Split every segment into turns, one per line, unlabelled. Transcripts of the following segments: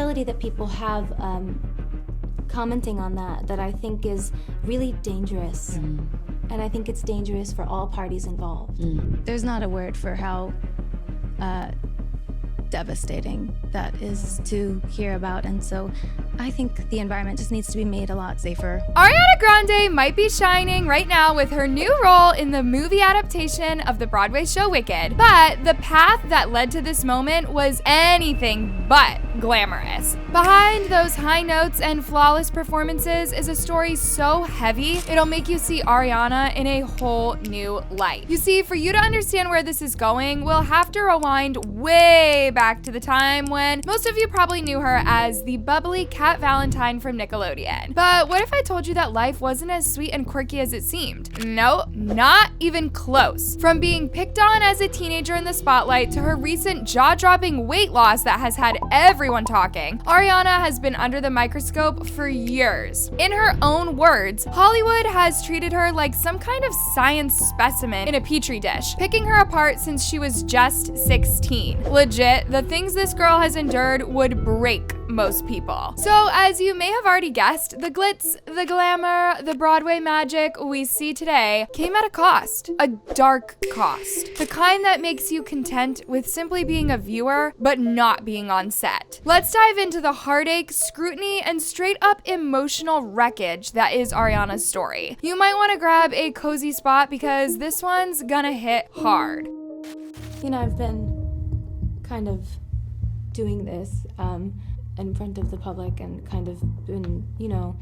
sensibility that people have commenting on that I think is really dangerous. And I think it's dangerous for all parties involved.
There's not a word for how devastating that is to hear about, and so I think the environment just needs to be made a lot safer.
Ariana Grande might be shining right now with her new role in the movie adaptation of the Broadway show Wicked, but the path that led to this moment was anything but glamorous. Behind those high notes and flawless performances is a story so heavy, it'll make you see Ariana in a whole new light. You see, for you to understand where this is going, we'll have to rewind way back to the time when most of you probably knew her as the bubbly Cat Valentine from Nickelodeon. But what if I told you that life wasn't as sweet and quirky as it seemed? No, not even close. From being picked on as a teenager in the spotlight to her recent jaw-dropping weight loss that has had everyone talking, Ariana has been under the microscope for years. In her own words, Hollywood has treated her like some kind of science specimen in a petri dish, picking her apart since she was just 16. Legit, the things this girl has endured would break most people. So as you may have already guessed, the glitz, the glamour, the Broadway magic we see today came at a cost, a dark cost. The kind that makes you content with simply being a viewer, but not being on set. Let's dive into the heartache, scrutiny, and straight up emotional wreckage that is Ariana's story. You might want to grab a cozy spot because this one's gonna hit hard.
You know, I've been kind of doing this in front of the public and kind of been, you know,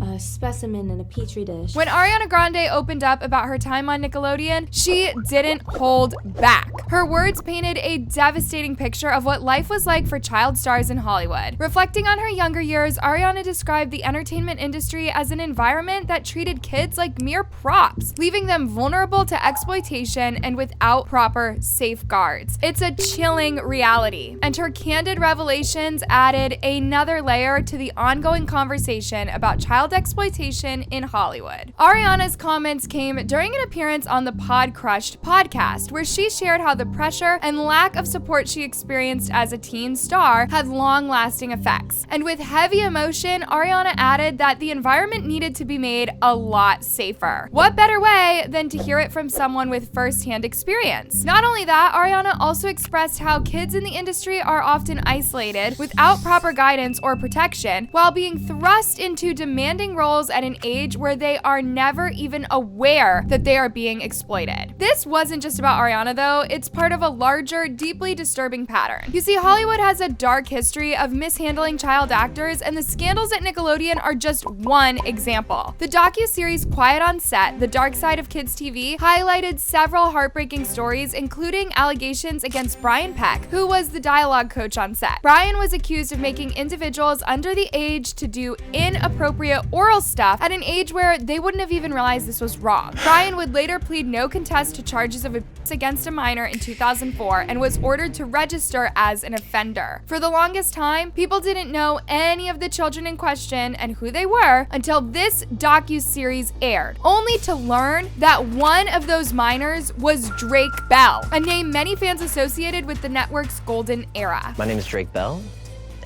a specimen in a petri dish.
When Ariana Grande opened up about her time on Nickelodeon, she didn't hold back. Her words painted a devastating picture of what life was like for child stars in Hollywood. Reflecting on her younger years, Ariana described the entertainment industry as an environment that treated kids like mere props, leaving them vulnerable to exploitation and without proper safeguards. It's a chilling reality, and her candid revelations added another layer to the ongoing conversation about child exploitation in Hollywood. Ariana's comments came during an appearance on the Pod Crushed podcast, where she shared how the pressure and lack of support she experienced as a teen star had long-lasting effects. And with heavy emotion, Ariana added that the environment needed to be made a lot safer. What better way than to hear it from someone with first-hand experience? Not only that, Ariana also expressed how kids in the industry are often isolated without proper guidance or protection, while being thrust into demanding roles at an age where they are never even aware that they are being exploited. This wasn't just about Ariana though, it's part of a larger, deeply disturbing pattern. You see, Hollywood has a dark history of mishandling child actors, and the scandals at Nickelodeon are just one example. The docuseries Quiet on Set, The Dark Side of Kids TV, highlighted several heartbreaking stories, including allegations against Brian Peck, who was the dialogue coach on set. Brian was accused of making individuals under the age to do inappropriate oral stuff at an age where they wouldn't have even realized this was wrong. Brian would later plead no contest to charges of abuse against a minor in 2004 and was ordered to register as an offender. For the longest time, people didn't know any of the children in question and who they were until this docuseries aired, only to learn that one of those minors was Drake Bell, a name many fans associated with the network's golden era.
My name is Drake Bell,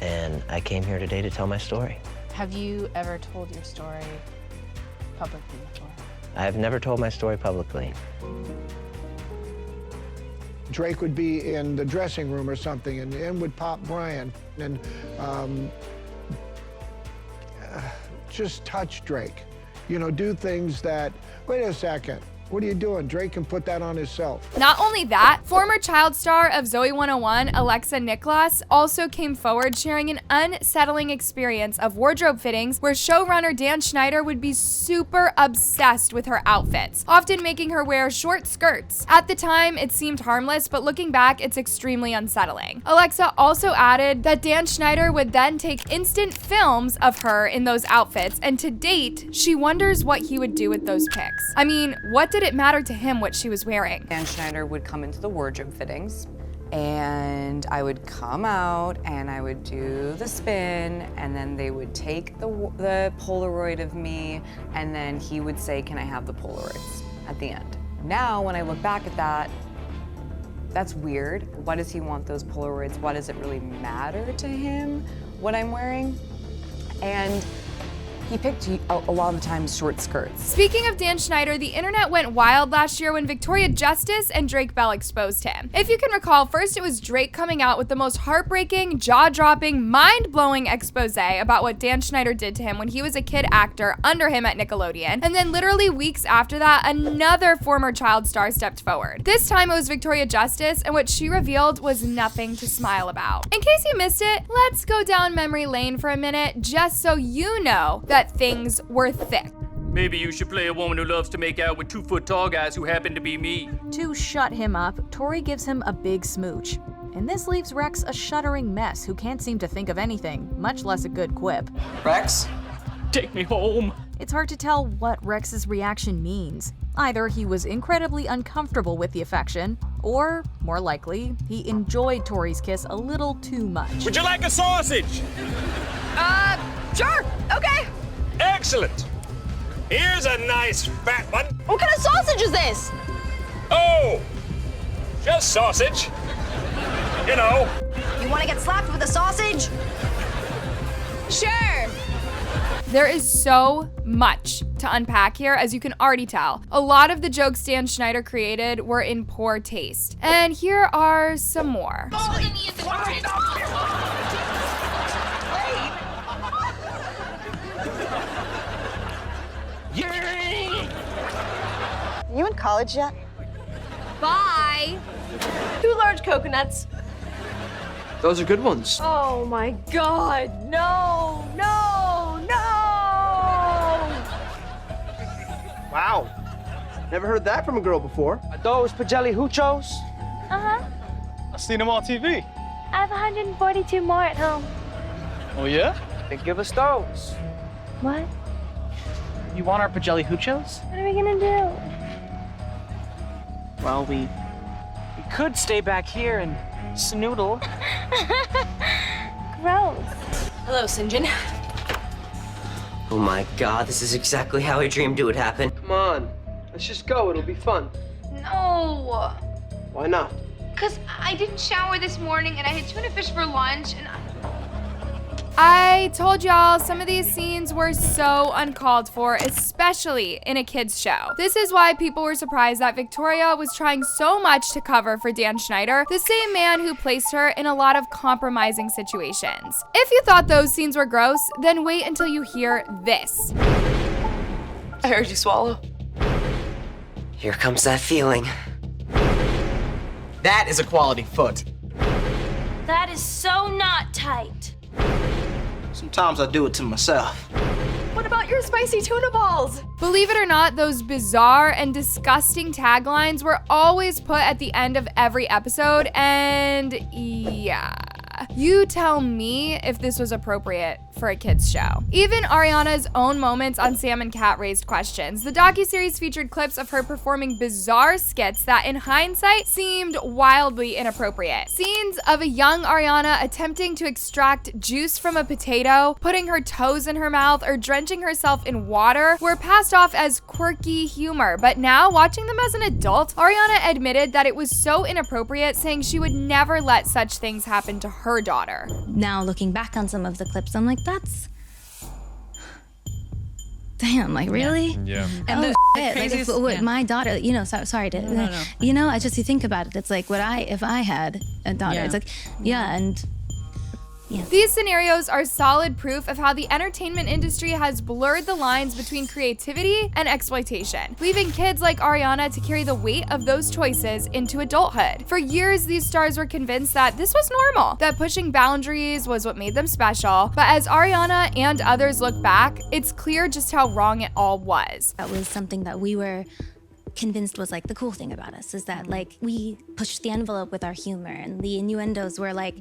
and I came here today to tell my story.
Have you ever told your story publicly before?
I have never told my story publicly.
Drake would be in the dressing room or something, and in would pop Brian, and just touch Drake. You know, do things that, wait a second, what are you doing? Drake can put that on himself.
Not only that, former child star of Zoe 101, Alexa Niklas, also came forward sharing an unsettling experience of wardrobe fittings where showrunner Dan Schneider would be super obsessed with her outfits, often making her wear short skirts. At the time, it seemed harmless, but looking back, it's extremely unsettling. Alexa also added that Dan Schneider would then take instant films of her in those outfits, and to date, she wonders what he would do with those pics. I mean, what did it matter to him what she was wearing?
Dan Schneider would come into the wardrobe fittings, and I would come out and I would do the spin, and then they would take the Polaroid of me, and then he would say, "Can I have the Polaroids?" at the end. Now, when I look back at that, that's weird. Why does he want those Polaroids? Why does it really matter to him what I'm wearing? And he picked a lot of the times short skirts.
Speaking of Dan Schneider, the internet went wild last year when Victoria Justice and Drake Bell exposed him. If you can recall, first it was Drake coming out with the most heartbreaking, jaw-dropping, mind-blowing expose about what Dan Schneider did to him when he was a kid actor under him at Nickelodeon. And then literally weeks after that, another former child star stepped forward. This time it was Victoria Justice, and what she revealed was nothing to smile about. In case you missed it, let's go down memory lane for a minute, just so you know that things were thick.
Maybe you should play a woman who loves to make out with 2-foot tall guys who happen to be me.
To shut him up, Tori gives him a big smooch. And this leaves Rex a shuddering mess who can't seem to think of anything, much less a good quip.
Rex, take me home.
It's hard to tell what Rex's reaction means. Either he was incredibly uncomfortable with the affection, or, more likely, he enjoyed Tori's kiss a little too much.
Would you like a sausage?
Sure, okay.
Excellent. Here's a nice fat one.
What kind of sausage is this?
Oh, just sausage. You know.
You want to get slapped with a sausage?
Sure. There is so much to unpack here, as you can already tell. A lot of the jokes Dan Schneider created were in poor taste. And here are some more.
You in college yet?
Bye.
2 large coconuts.
Those are good ones.
Oh my God, no, no, no!
Wow. Never heard that from a girl before. Are those Pagelli Huchos?
Uh-huh.
I've seen them on TV.
I have 142 more at home.
Oh, yeah? Then give us those.
What?
You want our Pagelli Huchos?
What are we gonna do?
Well, we could stay back here and snoodle.
Gross.
Hello, St. John.
Oh my god, this is exactly how I dreamed it would happen.
Come on. Let's just go. It'll be fun.
No.
Why not?
Because I didn't shower this morning and I had tuna fish for lunch and
I told y'all some of these scenes were so uncalled for, especially in a kid's show. This is why people were surprised that Victoria was trying so much to cover for Dan Schneider, the same man who placed her in a lot of compromising situations. If you thought those scenes were gross, then wait until you hear this.
I heard you swallow.
Here comes that feeling.
That is a quality foot.
That is so not tight.
Sometimes I do it to myself.
What about your spicy tuna balls?
Believe it or not, those bizarre and disgusting taglines were always put at the end of every episode, and yeah. You tell me if this was appropriate for a kid's show. Even Ariana's own moments on Sam and Cat raised questions. The docuseries featured clips of her performing bizarre skits that, in hindsight, seemed wildly inappropriate. Scenes of a young Ariana attempting to extract juice from a potato, putting her toes in her mouth, or drenching herself in water were passed off as quirky humor. But now, watching them as an adult, Ariana admitted that it was so inappropriate, saying she would never let such things happen to her daughter.
Now looking back on some of the clips, I'm like, that's... Damn, like, really?
Yeah.
And like, my daughter, you know, sorry to,
No.
you know, I just, you think about it, it's like, if I had a daughter, it's like, and
These scenarios are solid proof of how the entertainment industry has blurred the lines between creativity and exploitation, leaving kids like Ariana to carry the weight of those choices into adulthood. For years, these stars were convinced that this was normal, that pushing boundaries was what made them special. But as Ariana and others look back, it's clear just how wrong it all was.
that was something that we were convinced was like the cool thing about us, is that like we pushed the envelope with our humor, and the innuendos were like,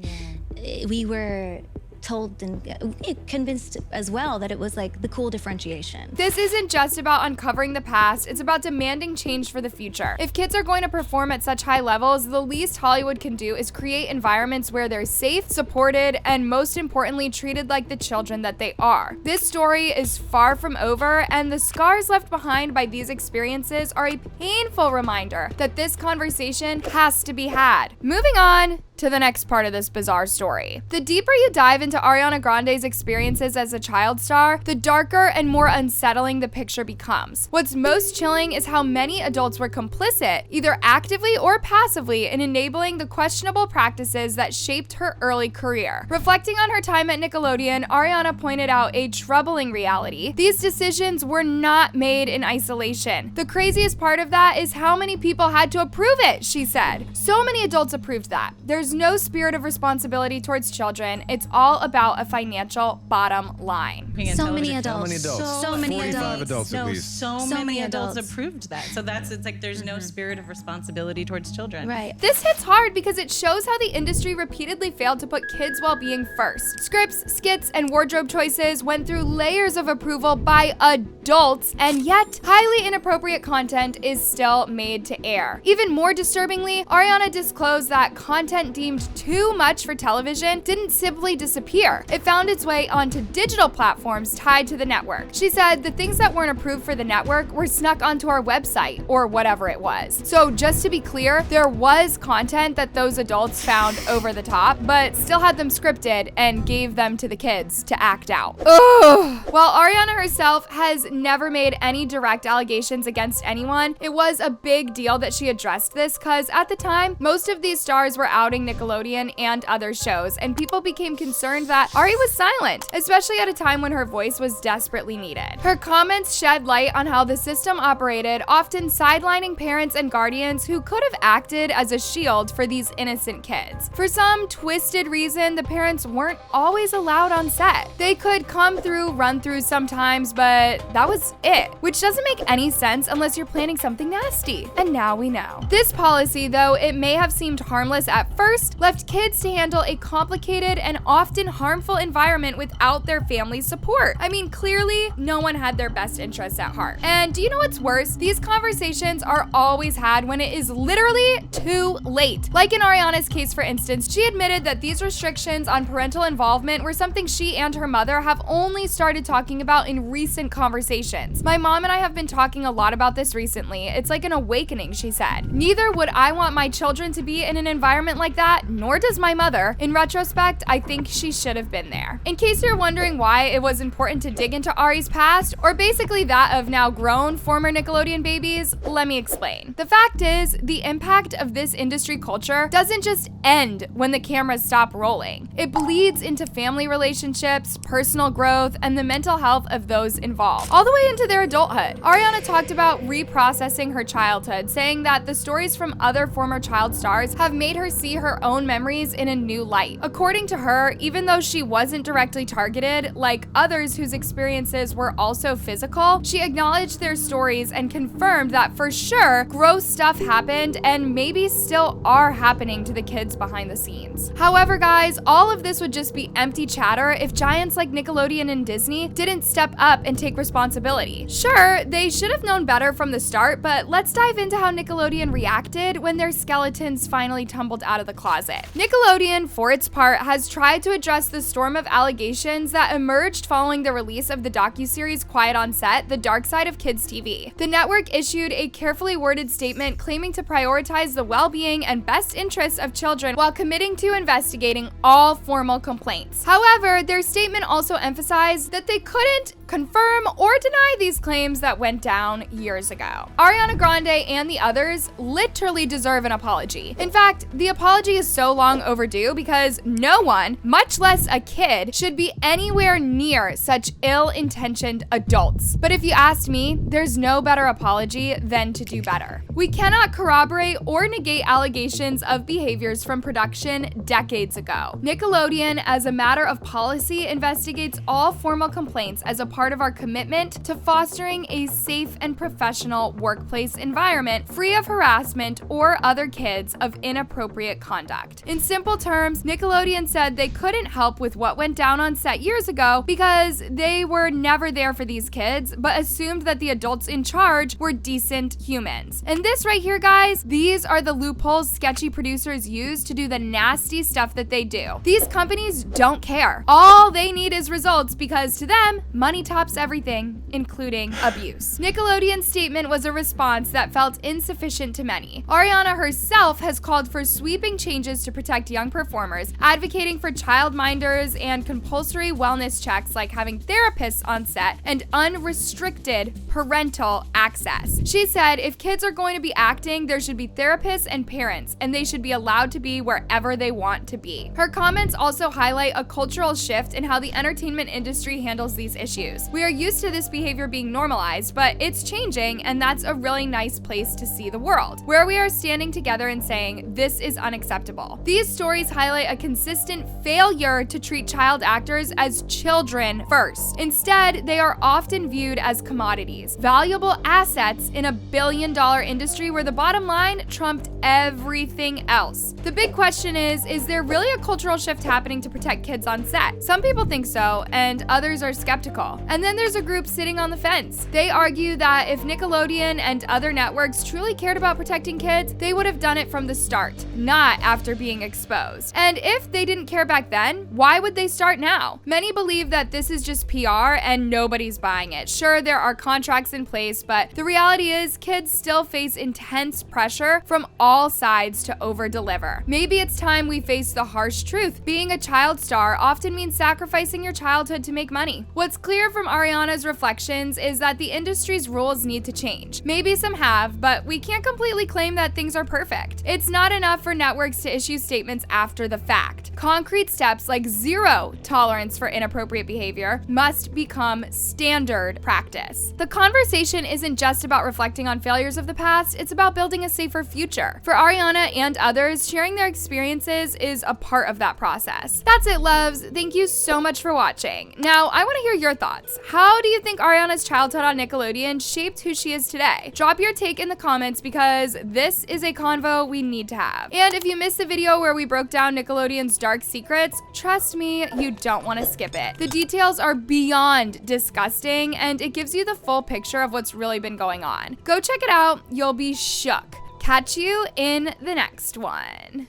we were told and convinced as well that it was like the cool differentiation.
This isn't just about uncovering the past, it's about demanding change for the future. If kids are going to perform at such high levels, the least Hollywood can do is create environments where they're safe, supported, and most importantly, treated like the children that they are. This story is far from over, and the scars left behind by these experiences are a painful reminder that this conversation has to be had. Moving on to the next part of this bizarre story. The deeper you dive into Ariana Grande's experiences as a child star, the darker and more unsettling the picture becomes. What's most chilling is how many adults were complicit, either actively or passively, in enabling the questionable practices that shaped her early career. Reflecting on her time at Nickelodeon, Ariana pointed out a troubling reality. These decisions were not made in isolation. The craziest part of that is how many people had to approve it, she said. So many adults approved that. There's no spirit of responsibility towards children. It's all about a financial bottom line.
So many adults.
So many
45 adults at
No,
least.
so many adults approved that. So it's like there's no spirit of responsibility towards children.
Right.
This hits hard because it shows how the industry repeatedly failed to put kids' well-being first. Scripts, skits, and wardrobe choices went through layers of approval by adults, and yet highly inappropriate content is still made to air. Even more disturbingly, Ariana disclosed that content deemed too much for television didn't simply disappear. It found its way onto digital platforms tied to the network. She said the things that weren't approved for the network were snuck onto our website, or whatever it was. So just to be clear, there was content that those adults found over the top, but still had them scripted and gave them to the kids to act out. Ugh. While Ariana herself has never made any direct allegations against anyone, it was a big deal that she addressed this because at the time, most of these stars were outing Nickelodeon and other shows, and people became concerned that Ari was silent, especially at a time when her voice was desperately needed. Her comments shed light on how the system operated, often sidelining parents and guardians who could have acted as a shield for these innocent kids. For some twisted reason, the parents weren't always allowed on set. They could come through, run through sometimes, but that was it, which doesn't make any sense unless you're planning something nasty. And now we know. This policy, though it may have seemed harmless at first, left kids to handle a complicated and often harmful environment without their family's support. I mean, clearly, no one had their best interests at heart. And do you know what's worse? These conversations are always had when it is literally too late. Like in Ariana's case, for instance, she admitted that these restrictions on parental involvement were something she and her mother have only started talking about in recent conversations. My mom and I have been talking a lot about this recently. It's like an awakening, she said. Neither would I want my children to be in an environment like that, nor does my mother. In retrospect, I think she should have been there. In case you're wondering why it was important to dig into Ari's past, or basically that of now grown former Nickelodeon babies, let me explain. The fact is, the impact of this industry culture doesn't just end when the cameras stop rolling. It bleeds into family relationships, personal growth, and the mental health of those involved, all the way into their adulthood. Ariana talked about reprocessing her childhood, saying that the stories from other former child stars have made her see her own memories in a new light. According to her, even though she wasn't directly targeted, like others whose experiences were also physical, she acknowledged their stories and confirmed that for sure, gross stuff happened and maybe still are happening to the kids behind the scenes. However, guys, all of this would just be empty chatter if giants like Nickelodeon and Disney didn't step up and take responsibility. Sure, they should have known better from the start, but let's dive into how Nickelodeon reacted when their skeletons finally tumbled out of the closet. Nickelodeon, for its part, has tried to address the storm of allegations that emerged following the release of the docuseries Quiet on Set: The Dark Side of Kids TV. The network issued a carefully worded statement claiming to prioritize the well-being and best interests of children while committing to investigating all formal complaints. However, their statement also emphasized that they couldn't confirm or deny these claims that went down years ago. Ariana Grande and the others literally deserve an apology. In fact, the apology is so long overdue because no one, much less a kid, should be anywhere near such ill-intentioned adults. But if you asked me, there's no better apology than to do better. We cannot corroborate or negate allegations of behaviors from production decades ago. Nickelodeon, as a matter of policy, investigates all formal complaints as a part of our commitment to fostering a safe and professional workplace environment free of harassment or other kids of inappropriate conduct. In simple terms, Nickelodeon said they couldn't help with what went down on set years ago because they were never there for these kids, but assumed that the adults in charge were decent humans. And this right here, guys, these are the loopholes sketchy producers use to do the nasty stuff that they do. These companies don't care. All they need is results because to them, money tops everything, including abuse. Nickelodeon's statement was a response that felt insufficient to many. Ariana herself has called for sweeping changes to protect young performers, advocating for childminders and compulsory wellness checks like having therapists on set and unrestricted parental access. She said if kids are going to be acting, there should be therapists and parents, and they should be allowed to be wherever they want to be. Her comments also highlight a cultural shift in how the entertainment industry handles these issues. We are used to this behavior being normalized, but it's changing, and that's a really nice place to see the world, where we are standing together and saying, this is unacceptable. These stories highlight a consistent failure to treat child actors as children first. Instead, they are often viewed as commodities, valuable assets in a billion-dollar industry where the bottom line trumped everything else. The big question is there really a cultural shift happening to protect kids on set? Some people think so, and others are skeptical. And then there's a group sitting on the fence. They argue that if Nickelodeon and other networks truly cared about protecting kids, they would have done it from the start, not after being exposed. And if they didn't care back then, why would they start now? Many believe that this is just PR and nobody's buying it. Sure, there are contracts in place, but the reality is kids still face intense pressure from all sides to over-deliver. Maybe it's time we face the harsh truth. Being a child star often means sacrificing your childhood to make money. What's clear from Ariana's reflections is that the industry's rules need to change. Maybe some have, but we can't completely claim that things are perfect. It's not enough for networks to issue statements after the fact. Concrete steps like zero tolerance for inappropriate behavior must become standard practice. The conversation isn't just about reflecting on failures of the past, it's about building a safer future. For Ariana and others, sharing their experiences is a part of that process. That's it, loves. Thank you so much for watching. Now, I want to hear your thoughts. How do you think Ariana's childhood on Nickelodeon shaped who she is today? Drop your take in the comments because this is a convo we need to have. And if you missed the video where we broke down Nickelodeon's dark secrets, trust me, you don't want to skip it. The details are beyond disgusting, and it gives you the full picture of what's really been going on. Go check it out. You'll be shook. Catch you in the next one.